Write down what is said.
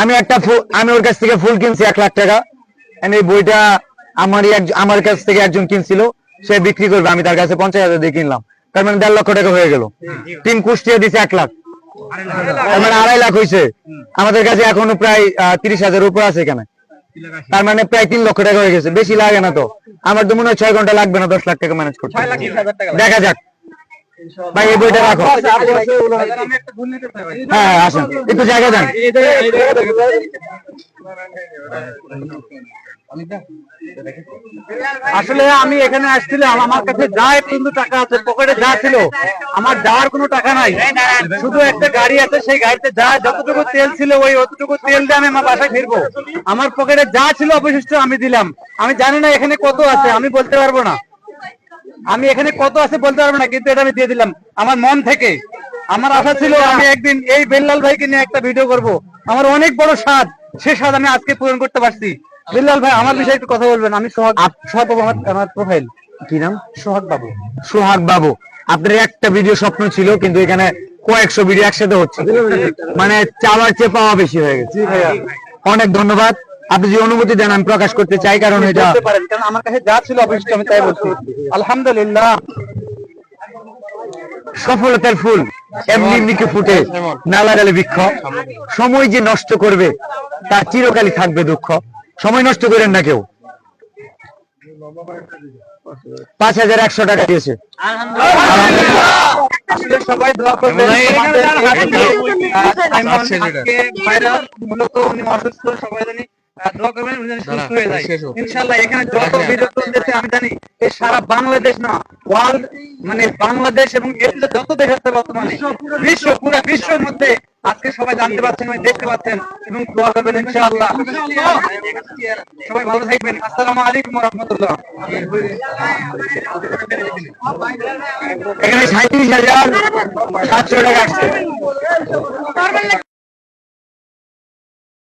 আমি ওর কাছ থেকে ফুল কিনছি 1 লাখ টাকা। এই বইটা আমার কাছ থেকে একজন কিনছিল, সে বিক্রি করবে, আমি তার কাছে 50,000 দিয়ে কিনলাম, তার মানে 1.5 লক্ষ টাকা হয়ে গেল। 3 কুষ্টিয়া দিছে 1 লাখ, তার মানে 2.5 লাখ হয়েছে। আমাদের কাছে এখনো প্রায় 30,000 উপর আছে এখানে, তার মানে প্রায় 3 লক্ষ টাকা হয়ে গেছে। বেশি লাগে না তো, আমার তো মনে হয় 6 ঘন্টা লাগবে না 10 লাখ টাকা ম্যানেজ করতে। দেখা যাক ভাই, এই বইটা রাখো। হ্যাঁ আসেন, একটু জায়গা দেন। আসলে আমি এখানে আসছিলাম, আমার কাছে যা একটু টাকা আছে, পকেটে যা ছিল, আমার যাওয়ার কোনো টাকা নাই, শুধু একটা গাড়ি আছে, সেই গাড়িতে যা যতটুকু তেল ছিল ওই অতটুকু তেল দিয়ে আমি আমার বাসায় ফিরবো। আমার পকেটে যা ছিল অবশিষ্ট আমি দিলাম। আমি জানি না এখানে কত আছে, আমি বলতে পারবো না, আমি এখানে কত আছে বলতে পারবো না, কিন্তু এটা আমি দিয়ে দিলাম আমার মন থেকে। আমার আশা ছিল আমি একদিন এই বেল্লাল ভাইকে নিয়ে একটা ভিডিও করব, আমার অনেক বড় স্বাদ, সে স্বাদ আমি আজকে পূরণ করতে পারছি। বেল্লাল ভাই, আমার বিষয়ে একটু কথা বলবেন। আমি সোহাগ বাবু, আমার প্রোফাইল। কি নাম? সোহাগ বাবু। সোহাগ বাবু, আপনার একটা ভিডিও স্বপ্ন ছিল, কিন্তু এখানে কয়েকশো ভিডিও একসাথে হচ্ছে, মানে চাওয়ার চেয়ে পাওয়া বেশি হয়ে গেছে। অনেক ধন্যবাদ। আপনি যে অনুমতি দেন আমি প্রকাশ করতে চাই, কারণ এটা কারণ আমার কাছে যা ছিল অবশিষ্ট আমি তাই বলছি। আলহামদুলিল্লাহ। সফলতার ফুল এমনি এমনিকে ফুটে, না লাগালে বৃক্ষ। সময় যে নষ্ট করবে তার চিরকালই থাকবে দুঃখ। সময় নষ্ট করেন না কেউ। 5,100 টাকা দিয়েছে। আসলে সবাই দোয়া করবেন। মূলত উনি অসুস্থ, সবাই জানি দোয়া করবেন উনি যেন সুস্থ হয়ে যায় ইনশাআল্লাহ। এখানে যত ভিডিও চলতেছে আমি জানি এই সারা বাংলাদেশ না, ওয়ার্ল্ড, মানে বাংলাদেশ এবং এশিয়াতে যত দেশ আছে বর্তমানে, বিশ্ব, পুরো বিশ্বের মধ্যে আজকে সবাই জানতে পারছেন, দেখতে পাচ্ছেন, এবং দোয়া করবেন ইনশাআল্লাহ। সবাই ভালো থাকবেন। আসসালামু আলাইকুম ওয়া রাহমাতুল্লাহ। এখানে 37,700 টাকা আসছে।